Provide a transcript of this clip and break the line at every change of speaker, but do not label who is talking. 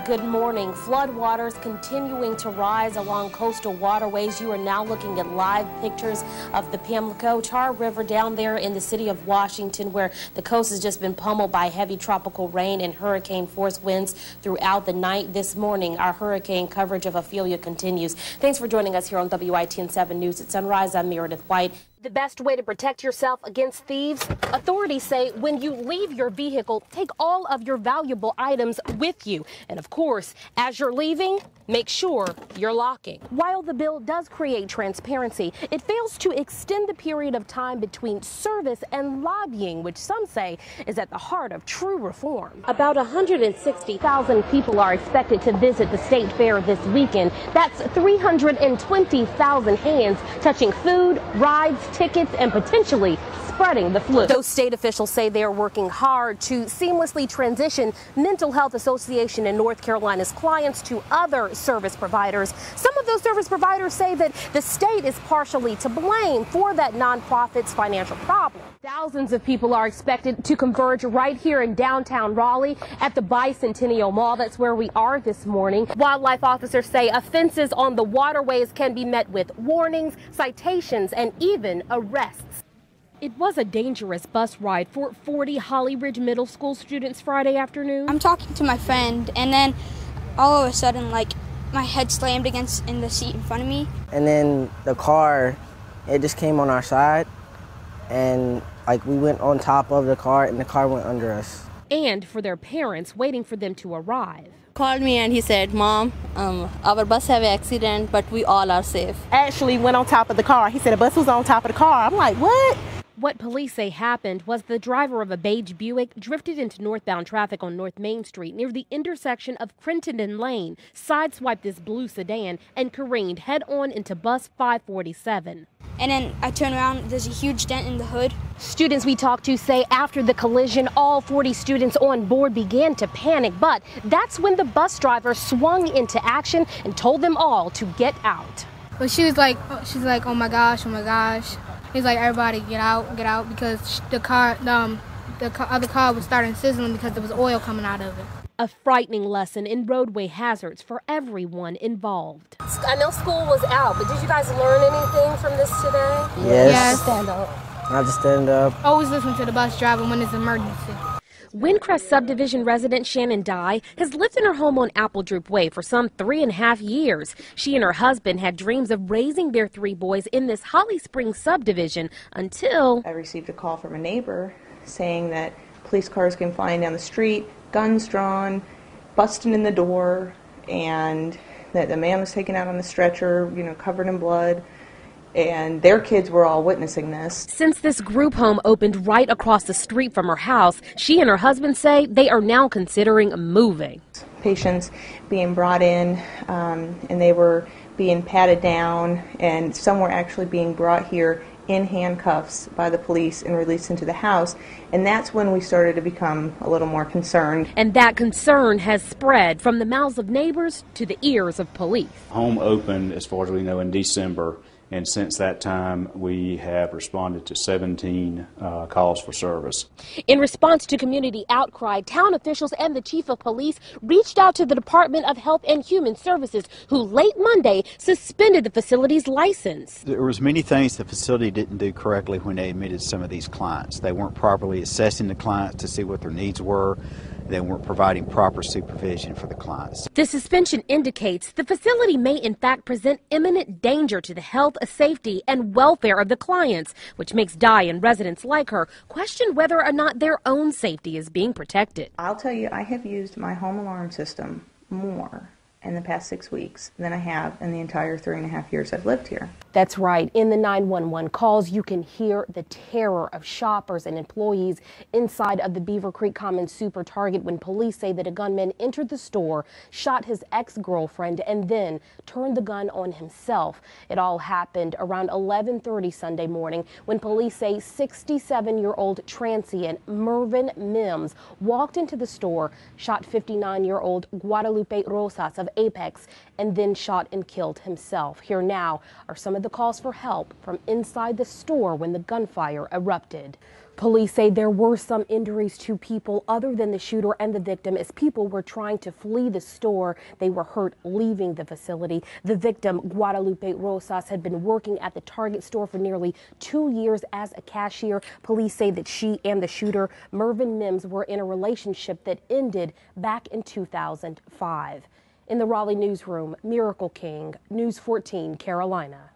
Good morning. Floodwaters continuing to rise along coastal waterways. You are now looking at live pictures of the Pamlico Tar River down there in the city of Washington, where the coast has just been pummeled by heavy tropical rain and hurricane force winds throughout the night. This morning, our hurricane coverage of Ophelia continues. Thanks for joining us here on WITN 7 News at Sunrise. I'm Meredith White. The best way to protect yourself against thieves? Authorities say when you leave your vehicle, take all of your valuable items with you. And of course, as you're leaving, make sure you're locking. While the bill does create transparency, it fails to extend the period of time between service and lobbying, which some say is at the heart of true reform. About 160,000 people are expected to visit the state fair this weekend. That's 320,000 hands touching food, rides, tickets, and potentially spreading the flu. Those state officials say they are working hard to seamlessly transition Mental Health Association in North Carolina's clients to other service providers. Some of those service providers say that the state is partially to blame for that nonprofit's financial problem. Thousands of people are expected to converge right here in downtown Raleigh at the Bicentennial Mall. That's where we are this morning. Wildlife officers say offenses on the waterways can be met with warnings, citations, and even arrests. It was a dangerous bus ride for 40 Holly Ridge Middle School students Friday afternoon.
I'm talking to my friend, and then all of a sudden, my head slammed against in the seat in front of me.
And then the car, it just came on our side, and we went on top of the car, and the car went under us.
And for their parents waiting for them to arrive.
Called me and he said, "Mom, our bus have an accident, but we all are safe."
Actually went on top of the car. He said a bus was on top of the car. I'm like, what?
What police say happened was the driver of a beige Buick drifted into northbound traffic on North Main Street near the intersection of Crittenden Lane, sideswiped this blue sedan, and careened head-on into bus 547.
And then I turn around, there's a huge dent in the hood.
Students we talked to say after the collision, all 40 students on board began to panic, but that's when the bus driver swung into action and told them all to get out.
But she's like, oh my gosh, oh my gosh. He's like, everybody get out, because the other car was starting sizzling because there was oil coming out of it.
A frightening lesson in roadway hazards for everyone involved. I know school was out, but did you guys learn anything from this today?
Yes.
Stand up.
Not to stand up.
Always listen to the bus driver when it's an emergency.
Windcrest subdivision resident Shannon Dye has lived in her home on Apple Droop Way for some 3.5 years. She and her husband had dreams of raising their 3 boys in this Holly Springs subdivision until
I received a call from a neighbor saying that police cars came flying down the street, guns drawn, busting in the door, and that the man was taken out on the stretcher, covered in blood. And their kids were all witnessing this.
Since this group home opened right across the street from her house, she and her husband say they are now considering moving.
Patients being brought in, and they were being patted down, and some were actually being brought here in handcuffs by the police and released into the house. And that's when we started to become a little more concerned.
And that concern has spread from the mouths of neighbors to the ears of police.
Home opened, as far as we know, in December. And since that time, we have responded to 17 calls for service.
In response to community outcry, town officials and the chief of police reached out to the Department of Health and Human Services, who late Monday suspended the facility's license.
There was many things the facility didn't do correctly when they admitted some of these clients. They weren't properly assessing the clients to see what their needs were. They weren't providing proper supervision for the clients.
The suspension indicates the facility may in fact present imminent danger to the health, safety, and welfare of the clients, which makes Dye and residents like her question whether or not their own safety is being protected.
I'll tell you, I have used my home alarm system more in the past 6 weeks than I have in the entire 3.5 years I've lived here.
That's right. In the 911 calls, you can hear the terror of shoppers and employees inside of the Beaver Creek Commons Super Target when police say that a gunman entered the store, shot his ex-girlfriend, and then turned the gun on himself. It all happened around 11:30 Sunday morning when police say 67-year-old transient Mervyn Mims walked into the store, shot 59-year-old Guadalupe Rosas of Apex and then shot and killed himself. Here now are some of the calls for help from inside the store when the gunfire erupted. Police say there were some injuries to people other than the shooter and the victim as people were trying to flee the store. They were hurt leaving the facility. The victim, Guadalupe Rosas, had been working at the Target store for nearly 2 years as a cashier. Police say that she and the shooter, Mervyn Mims, were in a relationship that ended back in 2005. In the Raleigh newsroom, Miracle King, News 14 Carolina.